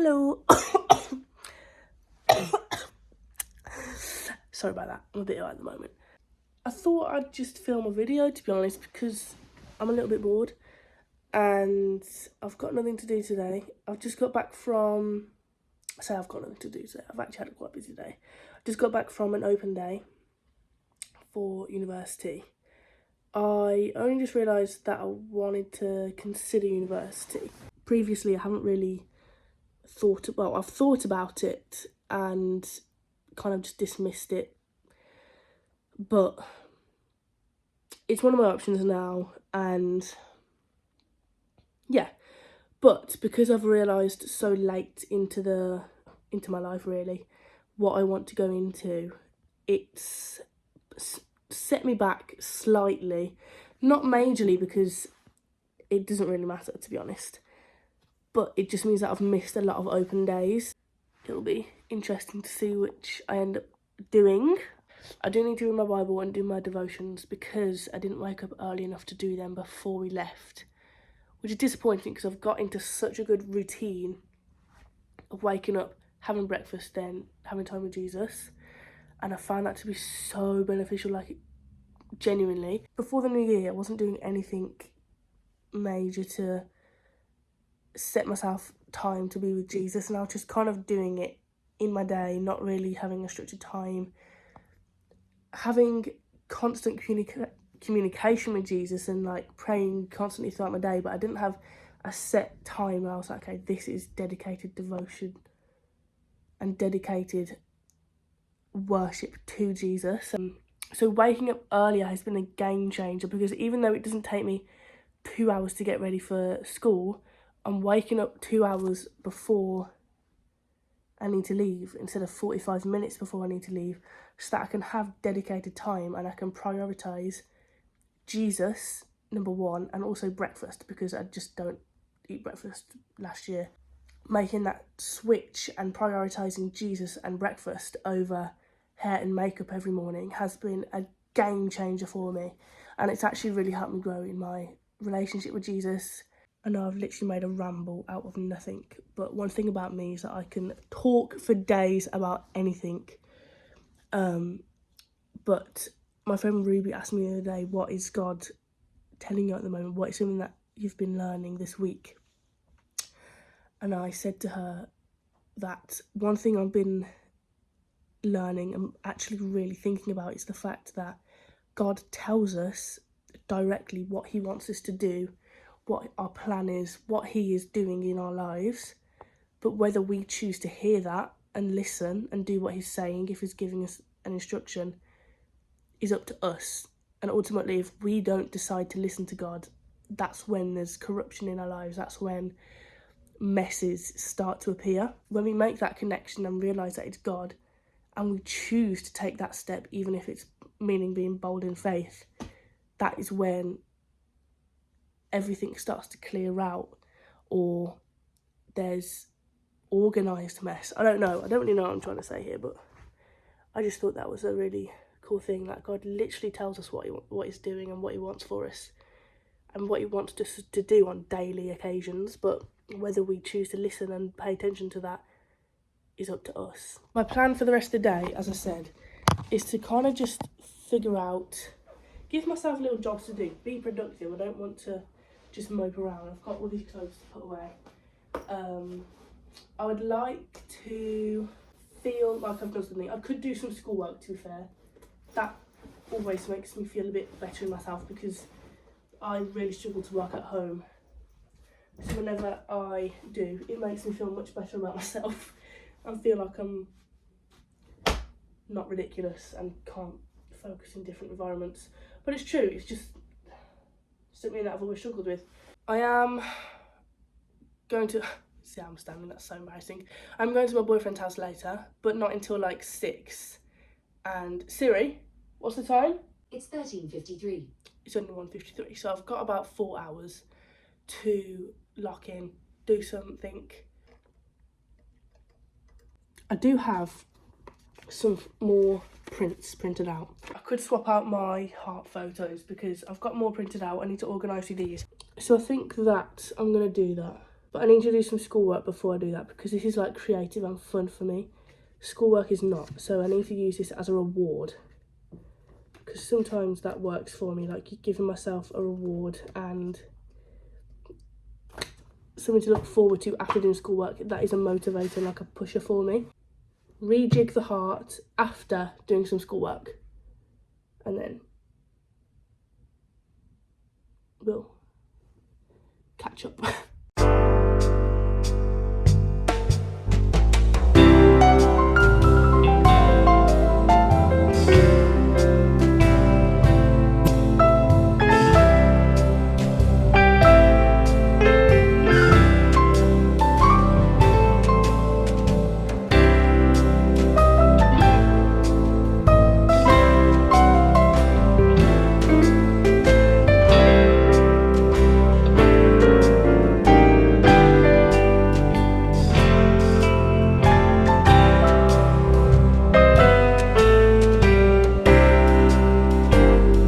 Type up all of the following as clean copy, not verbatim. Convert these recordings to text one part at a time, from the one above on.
Hello. Sorry about that. I'm a bit ill at the moment. I thought I'd just film a video, to be honest, because I'm a little bit bored and I've got nothing to do today. I've just got back from... I've got nothing to do today. I've actually had a quite busy day. I just got back from an open day for university. I only just realised that I wanted to consider university. Previously, I haven't really I've thought about it and kind of just dismissed it, but it's one of my options now, and yeah. But because I've realised so late into my life really what I want to go into, it's set me back slightly, not majorly because it doesn't really matter, to be honest, but it just means that I've missed a lot of open days. It'll be interesting to see which I end up doing. I do need to read my Bible and do my devotions because I didn't wake up early enough to do them before we left, which is disappointing because I've got into such a good routine of waking up, having breakfast, then having time with Jesus, and I found that to be so beneficial, like genuinely. Before the new year, I wasn't doing anything major to set myself time to be with Jesus, and I was just kind of doing it in my day, not really having a structured time, having constant communication with Jesus and like praying constantly throughout my day, but I didn't have a set time where I was like, okay, this is dedicated devotion and dedicated worship to Jesus. So waking up earlier has been a game changer, because even though it doesn't take me 2 hours to get ready for school, I'm waking up 2 hours before I need to leave instead of 45 minutes before I need to leave, so that I can have dedicated time and I can prioritise Jesus, number one, and also breakfast, because I just don't eat breakfast last year. Making that switch and prioritising Jesus and breakfast over hair and makeup every morning has been a game changer for me, and it's actually really helped me grow in my relationship with Jesus. I know I've literally made a ramble out of nothing, but one thing about me is that I can talk for days about anything. But my friend Ruby asked me the other day, what is God telling you at the moment? What is something that you've been learning this week? And I said to her that one thing I've been learning and actually really thinking about is the fact that God tells us directly what he wants us to do, what our plan is, what he is doing in our lives, but whether we choose to hear that and listen and do what he's saying, if he's giving us an instruction, is up to us. And ultimately, if we don't decide to listen to God, that's when there's corruption in our lives, that's when messes start to appear. When we make that connection and realise that it's God, and we choose to take that step, even if it's meaning being bold in faith, that is when everything starts to clear out, or there's organised mess. I don't know. I don't really know what I'm trying to say here, but I just thought that was a really cool thing, that God literally tells us what he's doing and what he wants for us and what he wants us to do on daily occasions, but whether we choose to listen and pay attention to that is up to us. My plan for the rest of the day, as I said, is to kind of just figure out, give myself little jobs to do, be productive. I don't want to just mope around. I've got all these clothes to put away. I would like to feel like I've done something. I could do some schoolwork, to be fair. That always makes me feel a bit better in myself, because I really struggle to work at home. So whenever I do, it makes me feel much better about myself and feel like I'm not ridiculous and can't focus in different environments. But it's true, it's just something that I've always struggled with. I am going to... See how I'm standing, that's so embarrassing. I'm going to my boyfriend's house later, but not until like 6. And Siri, what's the time? It's 13:53. It's only 1:53, so I've got about 4 hours to lock in, do something. I do have some more prints printed out. I could swap out my heart photos because I've got more printed out. I need to organise with these. So I think that I'm going to do that. But I need to do some schoolwork before I do that, because this is like creative and fun for me. Schoolwork is not, so I need to use this as a reward. Because sometimes that works for me, like giving myself a reward and something to look forward to after doing schoolwork. That is a motivator, like a pusher for me. Rejig the heart after doing some schoolwork, and then we'll catch up.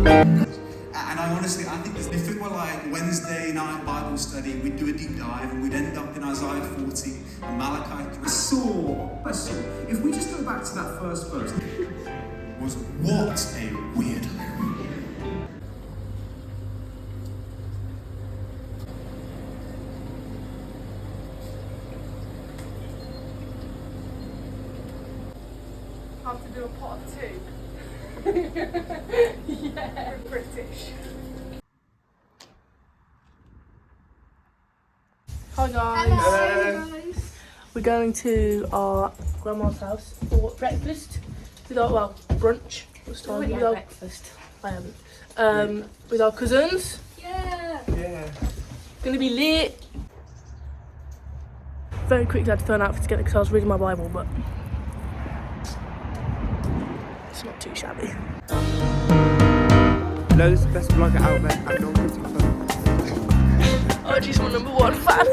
And I honestly, I think if it were like Wednesday night Bible study, we'd do a deep dive and we'd end up in Isaiah 40 and Malachi 3. So, if we just go back to that first verse, was what a weirdo. Have to do a part 2. Yeah, we're British. Hi guys. Hello. We're going to our grandma's house for breakfast. With our, well, brunch. What's time? Already With had our- breakfast. I haven't. With our cousins. Yeah. Yeah. Gonna be lit. Very quickly had to throw an outfit together because I was reading my Bible, but it's not too shabby. Hello, this is the best vlogger out there. I'm not Oh, she's my #1 fan.